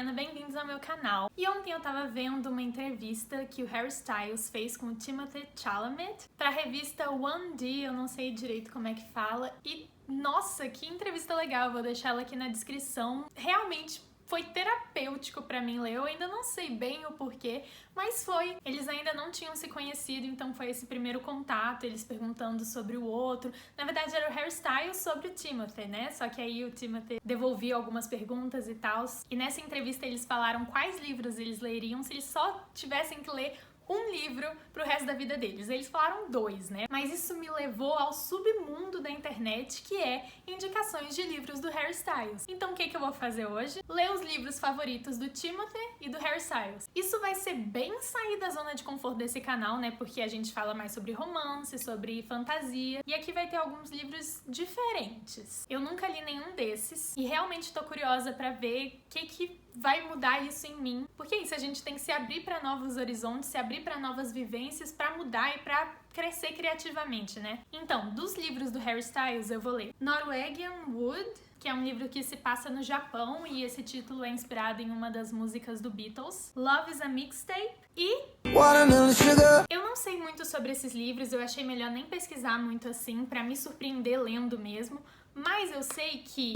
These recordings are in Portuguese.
Mariana, bem-vindos ao meu canal. E ontem eu tava vendo uma entrevista que o Harry Styles fez com o Timothée Chalamet pra revista One D, eu não sei direito como é que fala, e nossa, que entrevista legal, eu vou deixar ela aqui na descrição. Realmente foi terapêutico pra mim ler, eu ainda não sei bem o porquê, mas foi. Eles ainda não tinham se conhecido, então foi esse primeiro contato, eles perguntando sobre o outro. Na verdade era o Harry Styles sobre o Timothée, né? Só que aí o Timothée devolvia algumas perguntas e tal. E nessa entrevista eles falaram quais livros eles leriam se eles só tivessem que ler um livro pro resto da vida deles. Eles falaram 2, né? Mas isso me levou ao submundo da internet, que é indicações de livros do Harry Styles. Então o que eu vou fazer hoje? Ler os livros favoritos do Timothée e do Harry Styles. Isso vai ser bem sair da zona de conforto desse canal, né? Porque a gente fala mais sobre romance, sobre fantasia, e aqui vai ter alguns livros diferentes. Eu nunca li nenhum desses e realmente tô curiosa pra ver o que vai mudar isso em mim. Porque é isso, a gente tem que se abrir para novos horizontes, se abrir para novas vivências, para mudar e para crescer criativamente, né? Então, dos livros do Harry Styles, eu vou ler Norwegian Wood, que é um livro que se passa no Japão e esse título é inspirado em uma das músicas do Beatles. Love is a Mixtape e eu não sei muito sobre esses livros, eu achei melhor nem pesquisar muito assim, pra me surpreender lendo mesmo, mas eu sei que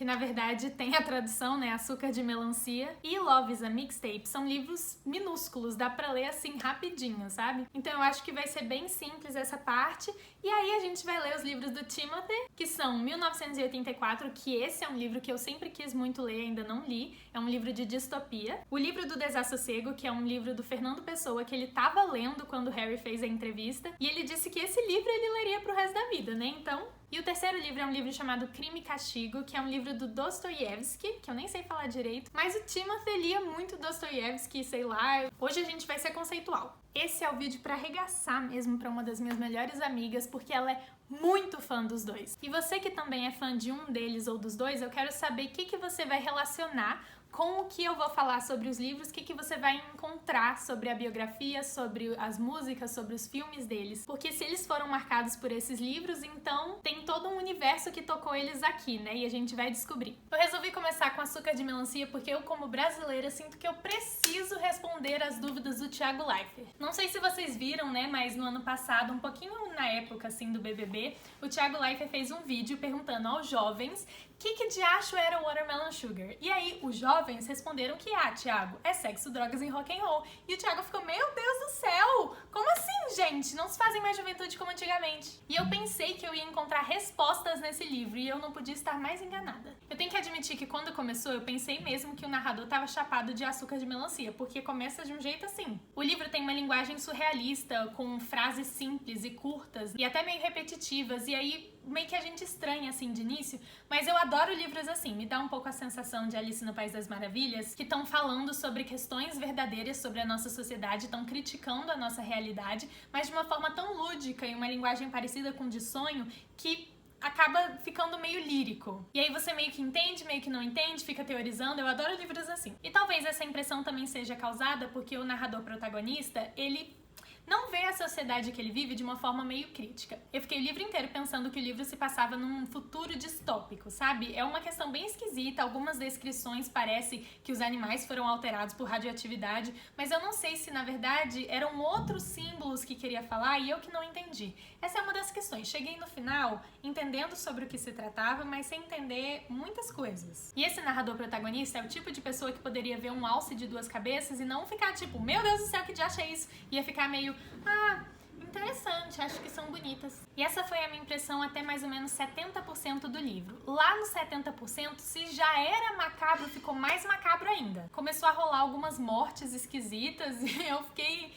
na verdade tem a tradução, né, Açúcar de Melancia, e Love is a Mixtape são livros minúsculos, dá pra ler assim rapidinho, sabe? Então eu acho que vai ser bem simples essa parte, e aí a gente vai ler os livros do Timothée, que são 1984, que esse é um livro que eu sempre quis muito ler, ainda não li, é um livro de distopia. O livro do Desassossego, que é um livro do Fernando Pessoa, que ele tava lendo quando o Harry fez a entrevista, e ele disse que esse livro ele leria pro resto da vida, né, então... E o terceiro livro é um livro chamado Crime e Castigo, que é um livro do Dostoiévski, que eu nem sei falar direito, mas o Timothée lia muito Dostoiévski, sei lá. Hoje a gente vai ser conceitual. Esse é o vídeo pra arregaçar mesmo pra uma das minhas melhores amigas, porque ela é muito fã dos dois. E você que também é fã de um deles ou dos dois, eu quero saber o que você vai relacionar com o que eu vou falar sobre os livros, o que você vai encontrar sobre a biografia, sobre as músicas, sobre os filmes deles. Porque se eles foram marcados por esses livros, então tem todo um universo que tocou eles aqui, né? E a gente vai descobrir. Eu resolvi começar com Açúcar de Melancia porque eu, como brasileira, sinto que eu preciso responder as dúvidas do Thiago Leifert. Não sei se vocês viram, né? Mas no ano passado, um pouquinho na época, assim, do BBB, o Thiago Leifert fez um vídeo perguntando aos jovens o que de acho era o Watermelon Sugar. E aí, os jovens responderam que, Thiago, é sexo, drogas e rock and roll. E o Thiago ficou, meu Deus do céu, como assim, gente? Não se fazem mais juventude como antigamente. E eu pensei que eu ia encontrar respostas nesse livro e eu não podia estar mais enganada. Eu tenho que admitir que quando começou, eu pensei mesmo que o narrador tava chapado de açúcar de melancia, porque começa de um jeito assim. O livro tem uma linguagem surrealista, com frases simples e curtas, e até meio repetitivas, e aí meio que a gente estranha assim de início, mas eu adoro livros assim, me dá um pouco a sensação de Alice no País das Maravilhas, que estão falando sobre questões verdadeiras sobre a nossa sociedade, estão criticando a nossa realidade, mas de uma forma tão lúdica e uma linguagem parecida com de sonho, que acaba ficando meio lírico. E aí você meio que entende, meio que não entende, fica teorizando. Eu adoro livros assim. E talvez essa impressão também seja causada porque o narrador protagonista, ele não vê a sociedade que ele vive de uma forma meio crítica. Eu fiquei o livro inteiro pensando que o livro se passava num futuro distópico, sabe? É uma questão bem esquisita, algumas descrições parecem que os animais foram alterados por radioatividade, mas eu não sei se na verdade eram outros símbolos que queria falar e eu que não entendi. Essa é uma das questões. Cheguei no final entendendo sobre o que se tratava, mas sem entender muitas coisas. E esse narrador protagonista é o tipo de pessoa que poderia ver um alce de duas cabeças e não ficar tipo, meu Deus do céu, que diacho é isso? Ia ficar meio interessante, acho que são bonitas. E essa foi a minha impressão até mais ou menos 70% do livro. Lá no 70%, se já era macabro, ficou mais macabro ainda. Começou a rolar algumas mortes esquisitas e eu fiquei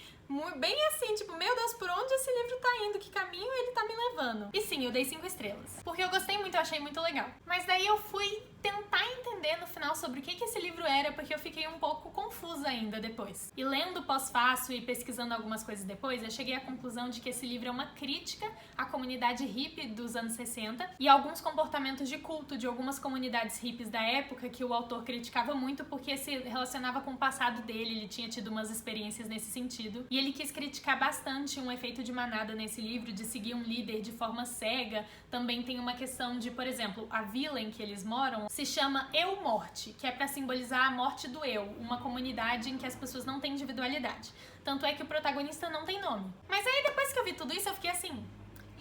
bem assim, tipo, meu Deus, por onde esse livro tá indo? Que caminho ele tá me levando? E sim, eu dei 5 estrelas. Porque eu gostei muito, eu achei muito legal. Mas daí eu fui tentar entender no final sobre o que esse livro era, porque eu fiquei um pouco confusa ainda depois. E lendo o pós-fácil e pesquisando algumas coisas depois, eu cheguei à conclusão de que esse livro é uma crítica à comunidade hippie dos anos 60 e alguns comportamentos de culto de algumas comunidades hippies da época que o autor criticava muito porque se relacionava com o passado dele, ele tinha tido umas experiências nesse sentido. E ele quis criticar bastante um efeito de manada nesse livro, de seguir um líder de forma cega. Também tem uma questão de, por exemplo, a vila em que eles moram se chama Eumort, morte, que é pra simbolizar a morte do eu, uma comunidade em que as pessoas não têm individualidade. Tanto é que o protagonista não tem nome. Mas aí depois que eu vi tudo isso, eu fiquei assim,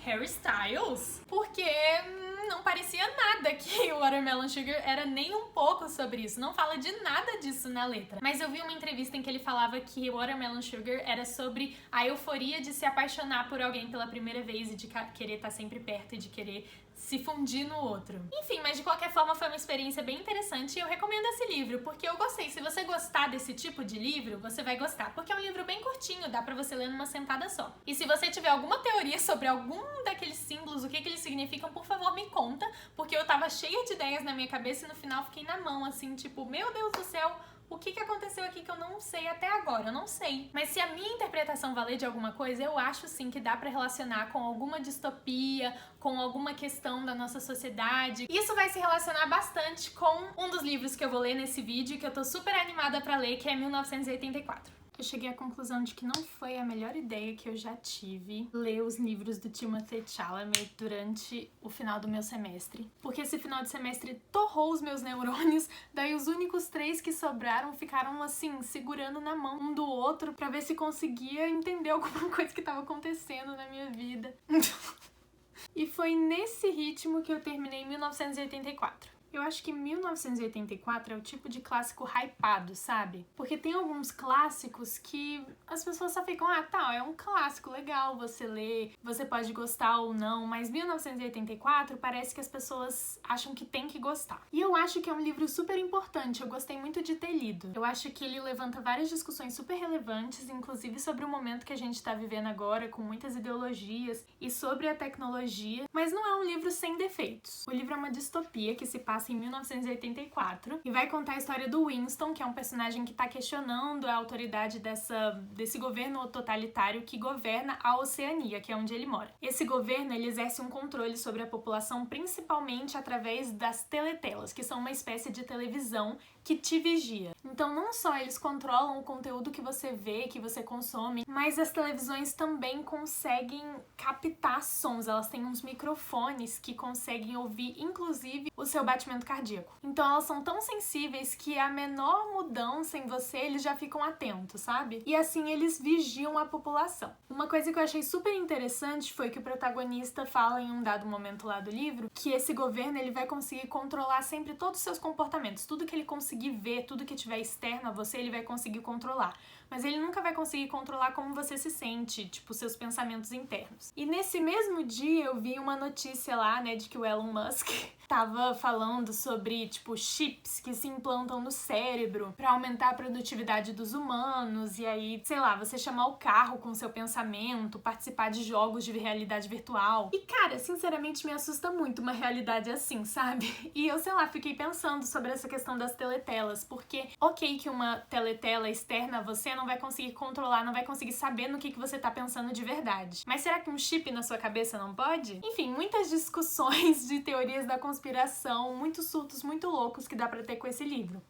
Harry Styles? Porque não parecia nada que o Watermelon Sugar era nem um pouco sobre isso. Não fala de nada disso na letra. Mas eu vi uma entrevista em que ele falava que o Watermelon Sugar era sobre a euforia de se apaixonar por alguém pela primeira vez e de querer estar sempre perto e de querer se fundir no outro. Enfim, mas de qualquer forma foi uma experiência bem interessante e eu recomendo esse livro, porque eu gostei. Se você gostar desse tipo de livro, você vai gostar, porque é um livro bem curtinho, dá pra você ler numa sentada só. E se você tiver alguma teoria sobre algum daqueles símbolos, o que eles significam, por favor, me conta, porque eu tava cheia de ideias na minha cabeça e no final fiquei na mão, assim, tipo, meu Deus do céu, o que aconteceu aqui que eu não sei até agora? Eu não sei. Mas se a minha interpretação valer de alguma coisa, eu acho sim que dá pra relacionar com alguma distopia, com alguma questão da nossa sociedade. Isso vai se relacionar bastante com um dos livros que eu vou ler nesse vídeo, que eu tô super animada pra ler, que é 1984. Eu cheguei à conclusão de que não foi a melhor ideia que eu já tive ler os livros do Timothée Chalamet durante o final do meu semestre. Porque esse final de semestre torrou os meus neurônios, daí os únicos 3 que sobraram ficaram assim, segurando na mão um do outro pra ver se conseguia entender alguma coisa que tava acontecendo na minha vida. E foi nesse ritmo que eu terminei 1984. Eu acho que 1984 é o tipo de clássico hypado, sabe? Porque tem alguns clássicos que as pessoas só ficam, ah, tá, é um clássico legal você ler, você pode gostar ou não, mas 1984 parece que as pessoas acham que tem que gostar. E eu acho que é um livro super importante, eu gostei muito de ter lido. Eu acho que ele levanta várias discussões super relevantes, inclusive sobre o momento que a gente tá vivendo agora, com muitas ideologias, e sobre a tecnologia, mas não é um livro sem defeitos. O livro é uma distopia que se passa em 1984 e vai contar a história do Winston, que é um personagem que tá questionando a autoridade desse governo totalitário que governa a Oceania, que é onde ele mora. Esse governo, ele exerce um controle sobre a população principalmente através das teletelas, que são uma espécie de televisão que te vigia. Então não só eles controlam o conteúdo que você vê, que você consome, mas as televisões também conseguem captar sons, elas têm uns microfones que conseguem ouvir inclusive o seu batimento cardíaco. Então elas são tão sensíveis que a menor mudança em você, eles já ficam atentos, sabe? E assim eles vigiam a população. Uma coisa que eu achei super interessante foi que o protagonista fala em um dado momento lá do livro que esse governo ele vai conseguir controlar sempre todos os seus comportamentos, tudo que ele conseguir ver, tudo que tiver externo a você, ele vai conseguir controlar. Mas ele nunca vai conseguir controlar como você se sente, tipo, seus pensamentos internos. E nesse mesmo dia eu vi uma notícia lá, né, de que o Elon Musk tava falando sobre, tipo, chips que se implantam no cérebro pra aumentar a produtividade dos humanos e aí, sei lá, você chamar o carro com seu pensamento, participar de jogos de realidade virtual. E, cara, sinceramente me assusta muito uma realidade assim, sabe? E eu, sei lá, fiquei pensando sobre essa questão das teletelas, porque ok que uma teletela externa a você não vai conseguir controlar, não vai conseguir saber no que você tá pensando de verdade. Mas será que um chip na sua cabeça não pode? Enfim, muitas discussões de teorias da conspiração, muitos surtos muito loucos que dá pra ter com esse livro.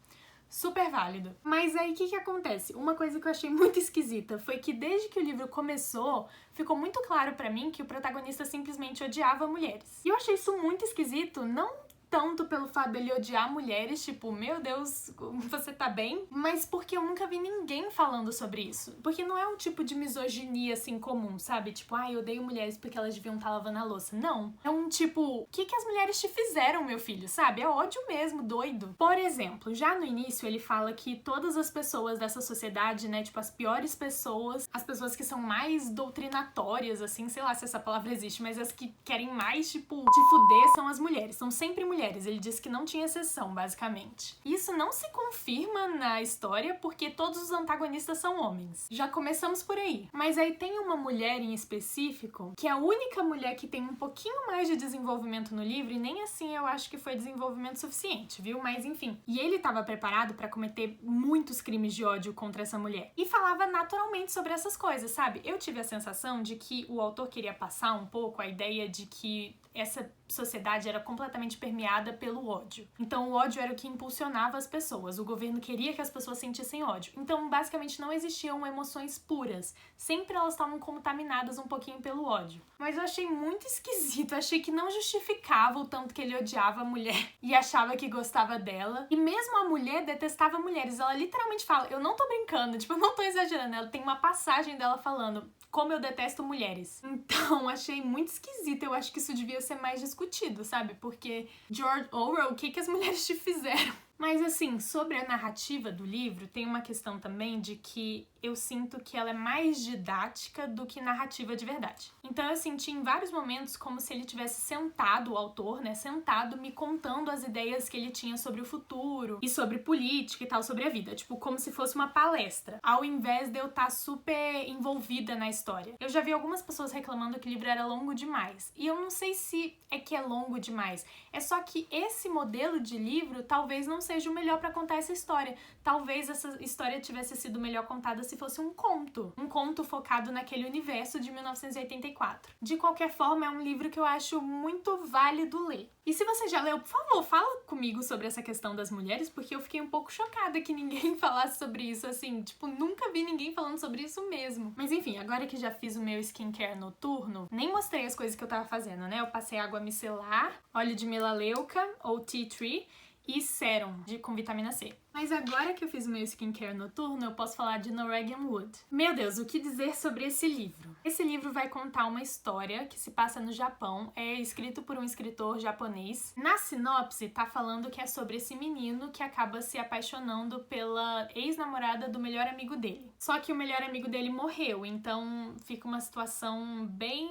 Super válido. Mas aí o que acontece? Uma coisa que eu achei muito esquisita foi que desde que o livro começou, ficou muito claro pra mim que o protagonista simplesmente odiava mulheres. E eu achei isso muito esquisito, não tanto pelo fato dele odiar mulheres, tipo, meu Deus, você tá bem? Mas porque eu nunca vi ninguém falando sobre isso. Porque não é um tipo de misoginia, assim, comum, sabe? Tipo, eu odeio mulheres porque elas deviam estar lavando a louça. Não. É um tipo, o que as mulheres te fizeram, meu filho, sabe? É ódio mesmo, doido. Por exemplo, já no início ele fala que todas as pessoas dessa sociedade, né, tipo, as piores pessoas, as pessoas que são mais doutrinatórias, assim, sei lá se essa palavra existe, mas as que querem mais, tipo, te fuder são as mulheres. São sempre mulheres. Ele disse que não tinha exceção, basicamente. Isso não se confirma na história porque todos os antagonistas são homens. Já começamos por aí. Mas aí tem uma mulher em específico, que é a única mulher que tem um pouquinho mais de desenvolvimento no livro, e nem assim eu acho que foi desenvolvimento suficiente, viu? Mas enfim. E ele estava preparado para cometer muitos crimes de ódio contra essa mulher. E falava naturalmente sobre essas coisas, sabe? Eu tive a sensação de que o autor queria passar um pouco a ideia de que essa sociedade era completamente permeada pelo ódio. Então o ódio era o que impulsionava as pessoas. O governo queria que as pessoas sentissem ódio. Então basicamente não existiam emoções puras. Sempre elas estavam contaminadas um pouquinho pelo ódio. Mas eu achei muito esquisito. Eu achei que não justificava o tanto que ele odiava a mulher e achava que gostava dela. E mesmo a mulher detestava mulheres. Ela literalmente fala, eu não tô brincando, tipo, eu não tô exagerando. Ela tem uma passagem dela falando como eu detesto mulheres. Então, achei muito esquisito. Eu acho que isso devia ser mais discutido, sabe? Porque George Orwell, o que as mulheres te fizeram? Mas assim, sobre a narrativa do livro, tem uma questão também de que eu sinto que ela é mais didática do que narrativa de verdade. Então eu senti em vários momentos como se ele tivesse sentado, o autor, né, sentado me contando as ideias que ele tinha sobre o futuro e sobre política e tal, sobre a vida. Tipo, como se fosse uma palestra, ao invés de eu estar super envolvida na história. Eu já vi algumas pessoas reclamando que o livro era longo demais. E eu não sei se é que é longo demais. É só que esse modelo de livro talvez não seja o melhor pra contar essa história. Talvez essa história tivesse sido melhor contada se fosse um conto focado naquele universo de 1984. De qualquer forma, é um livro que eu acho muito válido ler. E se você já leu, por favor, fala comigo sobre essa questão das mulheres, porque eu fiquei um pouco chocada que ninguém falasse sobre isso, assim, tipo, nunca vi ninguém falando sobre isso mesmo. Mas enfim, agora que já fiz o meu skincare noturno, nem mostrei as coisas que eu tava fazendo, né? Eu passei água micelar, óleo de melaleuca ou tea tree, e sérum com vitamina C. Mas agora que eu fiz o meu skincare noturno, eu posso falar de Norwegian Wood. Meu Deus, o que dizer sobre esse livro? Esse livro vai contar uma história que se passa no Japão, é escrito por um escritor japonês. Na sinopse, tá falando que é sobre esse menino que acaba se apaixonando pela ex-namorada do melhor amigo dele. Só que o melhor amigo dele morreu, então fica uma situação bem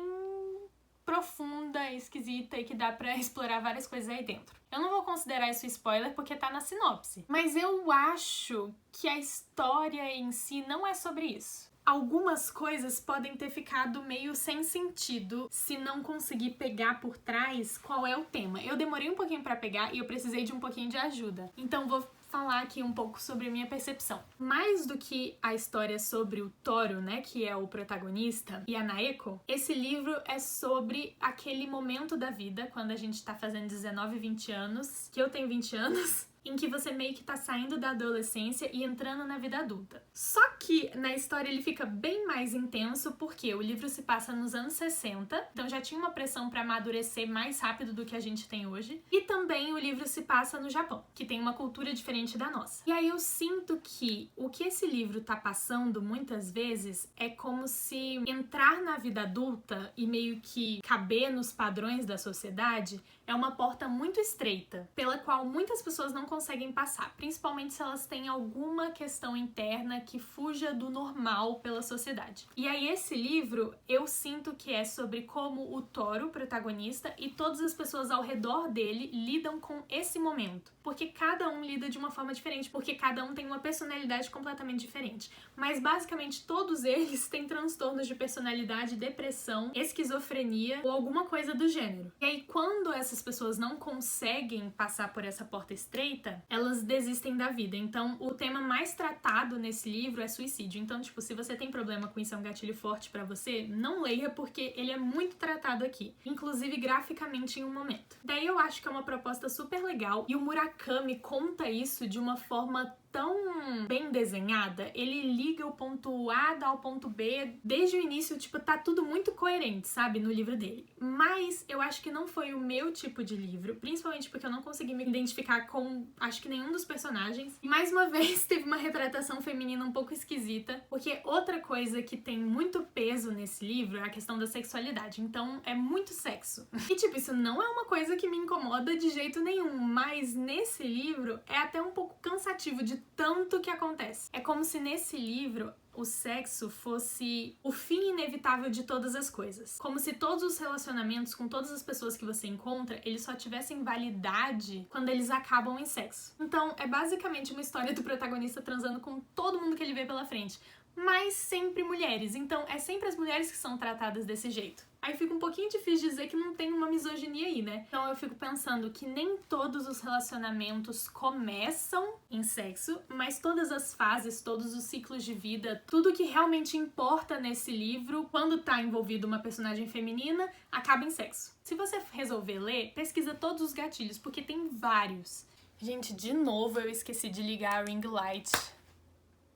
profunda, esquisita e que dá pra explorar várias coisas aí dentro. Eu não vou considerar isso spoiler porque tá na sinopse, mas eu acho que a história em si não é sobre isso. Algumas coisas podem ter ficado meio sem sentido se não conseguir pegar por trás qual é o tema. Eu demorei um pouquinho pra pegar e eu precisei de um pouquinho de ajuda. Então vou falar aqui um pouco sobre a minha percepção. Mais do que a história sobre o Toru, né, que é o protagonista, e a Naeko, esse livro é sobre aquele momento da vida, quando a gente tá fazendo 19, 20 anos, que eu tenho 20 anos, em que você meio que tá saindo da adolescência e entrando na vida adulta. Só que na história ele fica bem mais intenso porque o livro se passa nos anos 60, então já tinha uma pressão pra amadurecer mais rápido do que a gente tem hoje. E também o livro se passa no Japão, que tem uma cultura diferente da nossa. E aí eu sinto que o que esse livro tá passando muitas vezes é como se entrar na vida adulta e meio que caber nos padrões da sociedade é uma porta muito estreita, pela qual muitas pessoas não conseguem passar, principalmente se elas têm alguma questão interna que fuja do normal pela sociedade. E aí esse livro, eu sinto que é sobre como o Toru, protagonista, e todas as pessoas ao redor dele lidam com esse momento. Porque cada um lida de uma forma diferente, porque cada um tem uma personalidade completamente diferente. Mas basicamente todos eles têm transtornos de personalidade, depressão, esquizofrenia ou alguma coisa do gênero. E aí quando essas pessoas não conseguem passar por essa porta estreita, elas desistem da vida. Então, o tema mais tratado nesse livro é suicídio. Então, tipo, se você tem problema com isso, é um gatilho forte pra você, não leia porque ele é muito tratado aqui. Inclusive, graficamente em um momento. Daí eu acho que é uma proposta super legal e o Murakami conta isso de uma forma tão bem desenhada, ele liga o ponto A ao ponto B desde o início, tipo, tá tudo muito coerente, sabe, no livro dele. Mas eu acho que não foi o meu tipo de livro, principalmente porque eu não consegui me identificar com, acho que nenhum dos personagens. E mais uma vez teve uma retratação feminina um pouco esquisita, porque outra coisa que tem muito peso nesse livro é a questão da sexualidade, então é muito sexo. E tipo, isso não é uma coisa que me incomoda de jeito nenhum, mas nesse livro é até um pouco cansativo de tanto que acontece. É como se nesse livro o sexo fosse o fim inevitável de todas as coisas. Como se todos os relacionamentos com todas as pessoas que você encontra, eles só tivessem validade quando eles acabam em sexo. Então, é basicamente uma história do protagonista transando com todo mundo que ele vê pela frente. mas sempre mulheres. Então, é sempre as mulheres que são tratadas desse jeito. Aí fica um pouquinho difícil dizer que não tem uma misoginia aí, né? Então eu fico pensando que nem todos os relacionamentos começam em sexo, mas todas as fases, todos os ciclos de vida, tudo que realmente importa nesse livro, quando tá envolvido uma personagem feminina, acaba em sexo. Se você resolver ler, pesquisa todos os gatilhos, porque tem vários. Gente, de novo eu esqueci de ligar a ring light.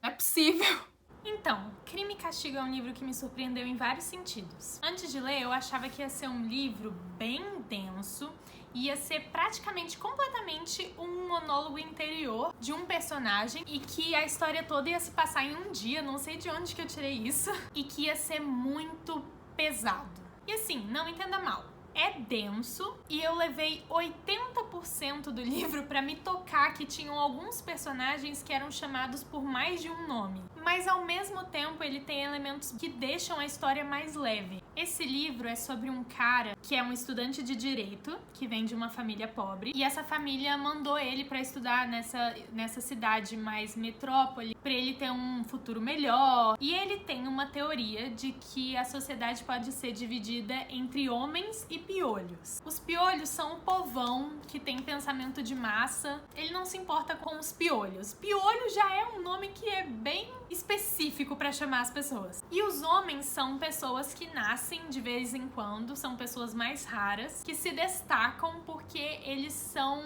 Não é possível! Então, Crime e Castigo é um livro que me surpreendeu em vários sentidos. Antes de ler, eu achava que ia ser um livro bem denso, ia ser praticamente, completamente um monólogo interior de um personagem e que a história toda ia se passar em um dia, não sei de onde que eu tirei isso, e que ia ser muito pesado. E assim, não entenda mal. É denso e eu levei 80% do livro pra me tocar que tinham alguns personagens que eram chamados por mais de um nome. Mas ao mesmo tempo ele tem elementos que deixam a história mais leve. Esse livro é sobre um cara que é um estudante de direito, que vem de uma família pobre, e essa família mandou ele pra estudar nessa cidade mais metrópole, pra ele ter um futuro melhor. E ele tem uma teoria de que a sociedade pode ser dividida entre homens e piolhos. Os piolhos são o povão que tem pensamento de massa. Ele não se importa com os piolhos. Piolho já é um nome que é bem específico para chamar as pessoas. E os homens são pessoas que nascem de vez em quando, são pessoas mais raras, que se destacam porque eles são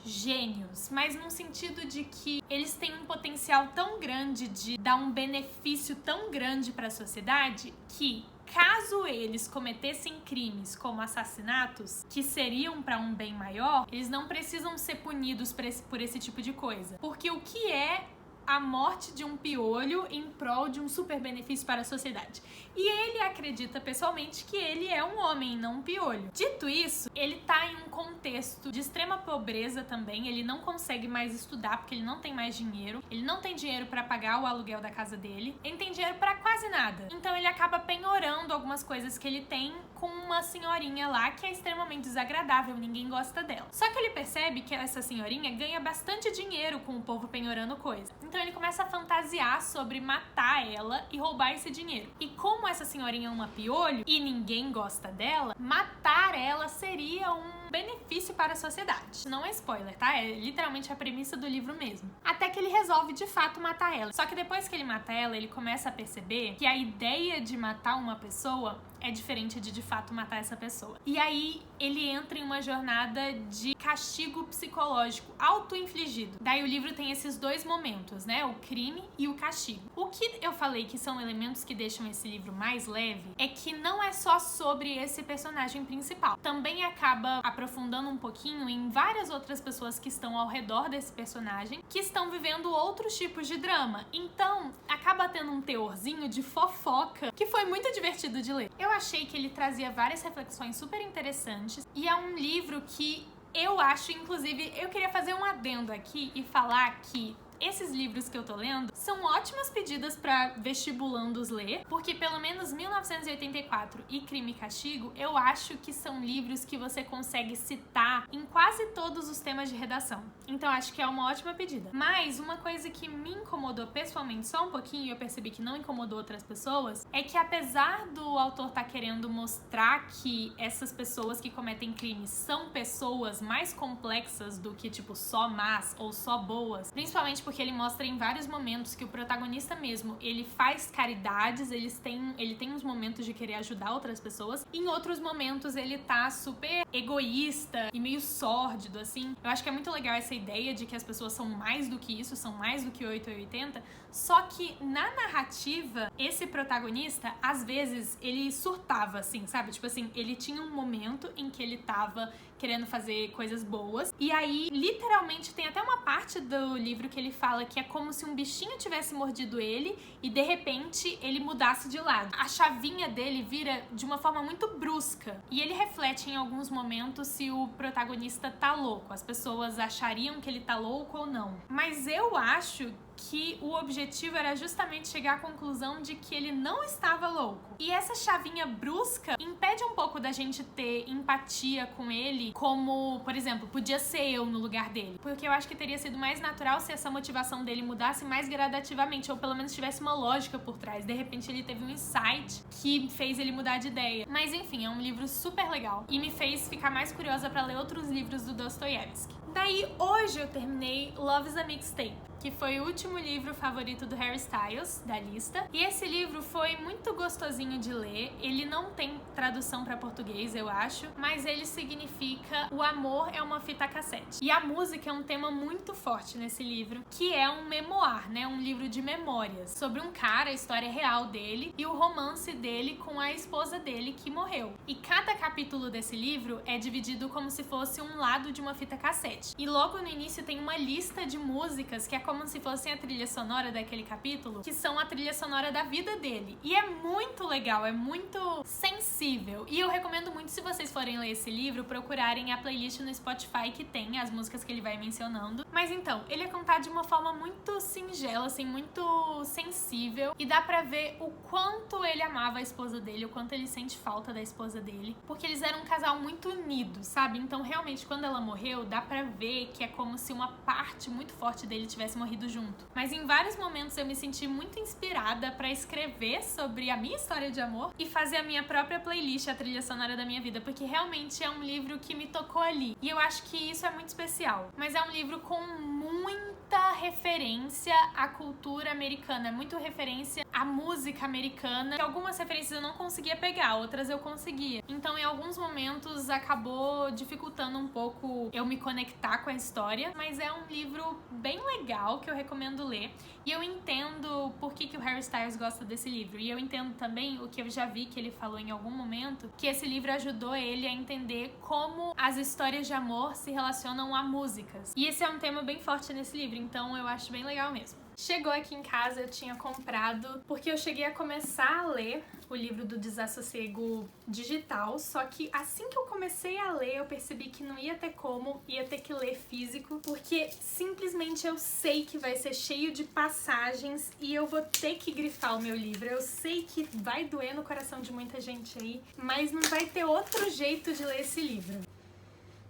gênios, mas num sentido de que eles têm um potencial tão grande de dar um benefício tão grande para a sociedade que, caso eles cometessem crimes como assassinatos, que seriam para um bem maior, eles não precisam ser punidos por esse tipo de coisa. Porque o que é a morte de um piolho em prol de um super benefício para a sociedade? E ele acredita pessoalmente que ele é um homem, não um piolho. Dito isso, ele tá em um contexto de extrema pobreza também. Ele não consegue mais estudar porque ele não tem mais dinheiro. Ele não tem dinheiro para pagar o aluguel da casa dele. Ele não tem dinheiro para quase nada. Então ele acaba penhorando algumas coisas que ele tem com uma senhorinha lá que é extremamente desagradável, ninguém gosta dela. Só que ele percebe que essa senhorinha ganha bastante dinheiro com o povo penhorando coisa. Então ele começa a fantasiar sobre matar ela e roubar esse dinheiro. E como essa senhorinha é uma piolho e ninguém gosta dela, matar ela seria um benefício para a sociedade. Não é spoiler, tá? É literalmente a premissa do livro mesmo. Até que ele resolve de fato matar ela. Só que depois que ele mata ela, ele começa a perceber que a ideia de matar uma pessoa é diferente de fato matar essa pessoa. E aí ele entra em uma jornada de castigo psicológico auto-infligido. Daí o livro tem esses dois momentos, né? O crime e o castigo. O que eu falei que são elementos que deixam esse livro mais leve é que não é só sobre esse personagem principal. Também acaba aprofundando um pouquinho em várias outras pessoas que estão ao redor desse personagem, que estão vivendo outros tipos de drama. Então, acaba tendo um teorzinho de fofoca que foi muito divertido de ler. Eu achei que ele trazia várias reflexões super interessantes e é um livro que eu acho, inclusive, eu queria fazer um adendo aqui e falar que esses livros que eu tô lendo são ótimas pedidas pra vestibulandos ler, porque pelo menos 1984 e Crime e Castigo, eu acho que são livros que você consegue citar em quase todos os temas de redação. Então acho que é uma ótima pedida. Mas uma coisa que me incomodou pessoalmente só um pouquinho, e eu percebi que não incomodou outras pessoas, é que apesar do autor tá querendo mostrar que essas pessoas que cometem crimes são pessoas mais complexas do que, tipo, só más ou só boas, principalmente porque ele mostra em vários momentos que o protagonista mesmo, ele faz caridades, ele tem uns momentos de querer ajudar outras pessoas, e em outros momentos ele tá super egoísta e meio sórdido, assim. Eu acho que é muito legal essa ideia de que as pessoas são mais do que isso, são mais do que 8 ou 80, só que na narrativa, esse protagonista, às vezes, ele surtava, assim, sabe? Tipo assim, ele tinha um momento em que ele tava querendo fazer coisas boas, e aí, literalmente, tem até uma parte do livro que ele fala que é como se um bichinho tivesse mordido ele e, de repente, ele mudasse de lado. A chavinha dele vira de uma forma muito brusca, e ele reflete em alguns momentos se o protagonista tá louco. As pessoas achariam que ele tá louco ou não. Mas eu acho que o objetivo era justamente chegar à conclusão de que ele não estava louco. E essa chavinha brusca impede um pouco da gente ter empatia com ele, como, por exemplo, podia ser eu no lugar dele. Porque eu acho que teria sido mais natural se essa motivação dele mudasse mais gradativamente, ou pelo menos tivesse uma lógica por trás. De repente ele teve um insight que fez ele mudar de ideia. Mas enfim, é um livro super legal e me fez ficar mais curiosa pra ler outros livros do Dostoiévski. Daí, hoje eu terminei Love is a Mixtape, que foi o último livro favorito do Harry Styles, da lista. E esse livro foi muito gostosinho de ler. Ele não tem tradução para português, eu acho, mas ele significa o amor é uma fita cassete. E a música é um tema muito forte nesse livro, que é um memoir, né? Um livro de memórias sobre um cara, a história real dele e o romance dele com a esposa dele que morreu. E cada capítulo desse livro é dividido como se fosse um lado de uma fita cassete. E logo no início tem uma lista de músicas que é como se fossem a trilha sonora daquele capítulo, que são a trilha sonora da vida dele. E é muito legal, é muito sensível. E eu recomendo muito, se vocês forem ler esse livro, procurarem a playlist no Spotify que tem as músicas que ele vai mencionando. Mas então, ele é contado de uma forma muito singela, assim, muito sensível. E dá pra ver o quanto ele amava a esposa dele, o quanto ele sente falta da esposa dele. Porque eles eram um casal muito unido, sabe? Então, realmente, quando ela morreu, dá pra ver que é como se uma parte muito forte dele tivesse morrido junto. Mas em vários momentos eu me senti muito inspirada pra escrever sobre a minha história de amor e fazer a minha própria playlist, a trilha sonora da minha vida, porque realmente é um livro que me tocou ali. E eu acho que isso é muito especial. Mas é um livro com muita referência à cultura americana, muito referência à música americana. Algumas referências eu não conseguia pegar, outras eu conseguia. Então, em alguns momentos, acabou dificultando um pouco eu me conectar com a história, mas é um livro bem legal que eu recomendo ler. E eu entendo por que o Harry Styles gosta desse livro. E eu entendo também o que eu já vi que ele falou em algum momento, que esse livro ajudou ele a entender como as histórias de amor se relacionam a músicas. E esse é um tema bem forte nesse livro, então eu acho bem legal mesmo. Chegou aqui em casa, eu tinha comprado, porque eu cheguei a começar a ler o livro do Desassossego digital, só que assim que eu comecei a ler, eu percebi que não ia ter como, ia ter que ler físico, porque simplesmente eu sei que vai ser cheio de passagens e eu vou ter que grifar o meu livro. Eu sei que vai doer no coração de muita gente aí, mas não vai ter outro jeito de ler esse livro.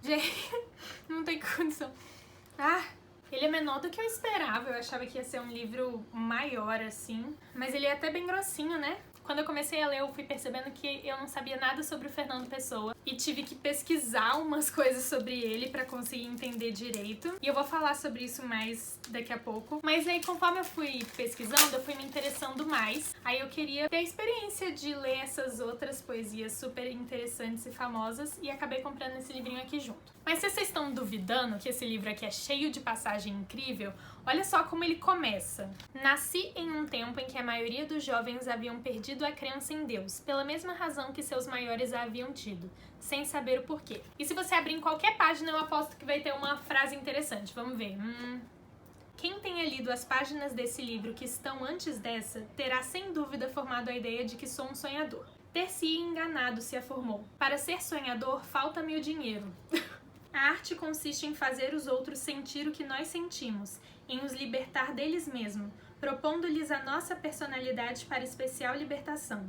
Gente, não tem condição. Ele é menor do que eu esperava, eu achava que ia ser um livro maior assim, mas ele é até bem grossinho, né? Quando eu comecei a ler, eu fui percebendo que eu não sabia nada sobre o Fernando Pessoa e tive que pesquisar umas coisas sobre ele pra conseguir entender direito. E eu vou falar sobre isso mais daqui a pouco. Mas aí, conforme eu fui pesquisando, eu fui me interessando mais. Aí eu queria ter a experiência de ler essas outras poesias super interessantes e famosas e acabei comprando esse livrinho aqui junto. Mas se vocês estão duvidando que esse livro aqui é cheio de passagem incrível, olha só como ele começa. Nasci em um tempo em que a maioria dos jovens haviam perdido a crença em Deus, pela mesma razão que seus maiores a haviam tido, sem saber o porquê. E se você abrir em qualquer página, eu aposto que vai ter uma frase interessante. Vamos ver. Quem tenha lido as páginas desse livro que estão antes dessa, terá sem dúvida formado a ideia de que sou um sonhador. Ter-se enganado se afirmou. Para ser sonhador, falta-me o dinheiro. A arte consiste em fazer os outros sentir o que nós sentimos, em os libertar deles mesmos, propondo-lhes a nossa personalidade para especial libertação.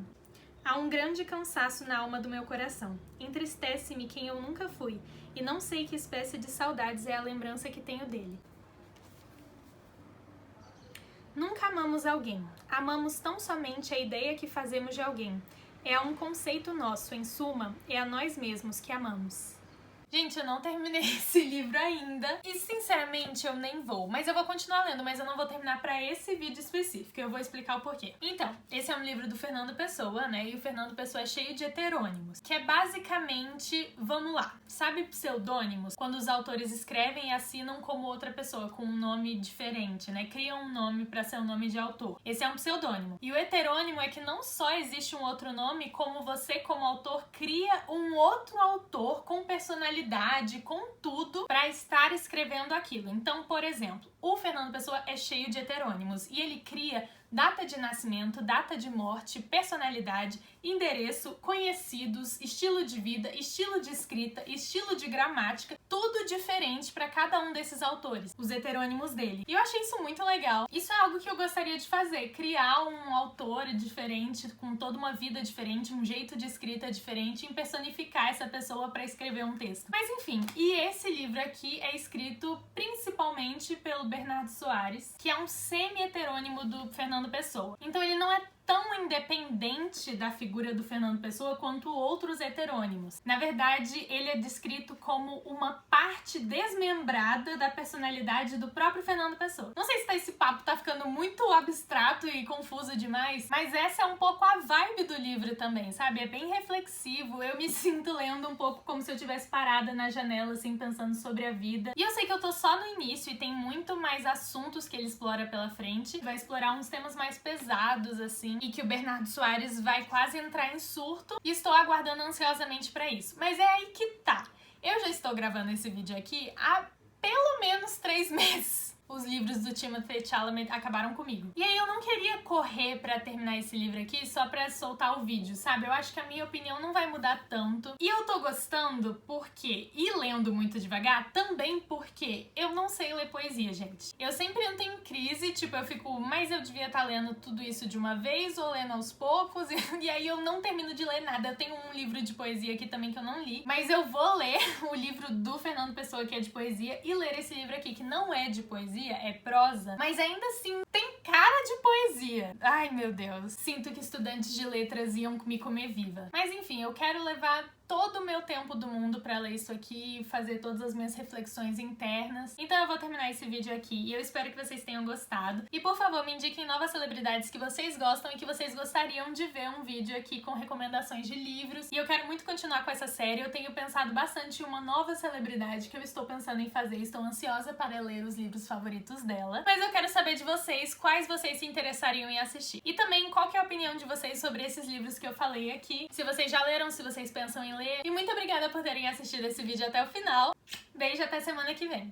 Há um grande cansaço na alma do meu coração. Entristece-me quem eu nunca fui, e não sei que espécie de saudades é a lembrança que tenho dele. Nunca amamos alguém. Amamos tão somente a ideia que fazemos de alguém. É um conceito nosso, em suma, é a nós mesmos que amamos. Gente, eu não terminei esse livro ainda e, sinceramente, eu nem vou. Mas eu vou continuar lendo, mas eu não vou terminar pra esse vídeo específico. Eu vou explicar o porquê. Então, esse é um livro do Fernando Pessoa, né? E o Fernando Pessoa é cheio de heterônimos, que é basicamente, vamos lá, sabe pseudônimos? Quando os autores escrevem e assinam como outra pessoa, com um nome diferente, né? Criam um nome pra ser um nome de autor. Esse é um pseudônimo. E o heterônimo é que não só existe um outro nome, como você, como autor, cria um outro autor com personalidade, com tudo, para estar escrevendo aquilo. Então, por exemplo, o Fernando Pessoa é cheio de heterônimos e ele cria data de nascimento, data de morte, personalidade, endereço, conhecidos, estilo de vida, estilo de escrita, estilo de gramática, tudo diferente para cada um desses autores, os heterônimos dele. E eu achei isso muito legal. Isso é algo que eu gostaria de fazer, criar um autor diferente, com toda uma vida diferente, um jeito de escrita diferente, e personificar essa pessoa para escrever um texto. Mas enfim, e esse livro aqui é escrito principalmente pelo Bernardo Soares, que é um semi-heterônimo do Fernando Pessoa. Então ele não é tão independente da figura do Fernando Pessoa quanto outros heterônimos. Na verdade, ele é descrito como uma parte desmembrada da personalidade do próprio Fernando Pessoa. Não sei se esse papo tá ficando muito abstrato e confuso demais, mas essa é um pouco a vibe do livro também, sabe? É bem reflexivo, eu me sinto lendo um pouco como se eu tivesse parada na janela, assim, pensando sobre a vida. E eu sei que eu tô só no início e tem muito mais assuntos que ele explora pela frente. Vai explorar uns temas mais pesados, assim, e que o Bernardo Soares vai quase entrar em surto, e estou aguardando ansiosamente pra isso. Mas é aí que tá. Eu já estou gravando esse vídeo aqui há pelo menos 3 meses. Os livros do Timothée Chalamet acabaram comigo. E aí eu não queria correr pra terminar esse livro aqui só pra soltar o vídeo, sabe? Eu acho que a minha opinião não vai mudar tanto. E eu tô gostando porque, e lendo muito devagar, também porque eu não sei ler poesia, gente. Eu sempre entro em crise, tipo, eu fico, mas eu devia estar lendo tudo isso de uma vez ou lendo aos poucos, e aí eu não termino de ler nada. Eu tenho um livro de poesia aqui também que eu não li, mas eu vou ler o livro do Fernando Pessoa, que é de poesia, e ler esse livro aqui, que não é de poesia, é prosa, mas ainda assim tem cara de poesia. Ai, meu Deus. Sinto que estudantes de letras iam me comer viva. Mas enfim, eu quero levar todo o meu tempo do mundo pra ler isso aqui e fazer todas as minhas reflexões internas. Então eu vou terminar esse vídeo aqui e eu espero que vocês tenham gostado. E por favor, me indiquem novas celebridades que vocês gostam e que vocês gostariam de ver um vídeo aqui com recomendações de livros. E eu quero muito continuar com essa série. Eu tenho pensado bastante em uma nova celebridade que eu estou pensando em fazer. Estou ansiosa para ler os livros favoritos dela. Mas eu quero saber de vocês quais vocês se interessariam em assistir. E também qual que é a opinião de vocês sobre esses livros que eu falei aqui. Se vocês já leram, se vocês pensam em ler. E muito obrigada por terem assistido esse vídeo até o final. Beijo, até semana que vem.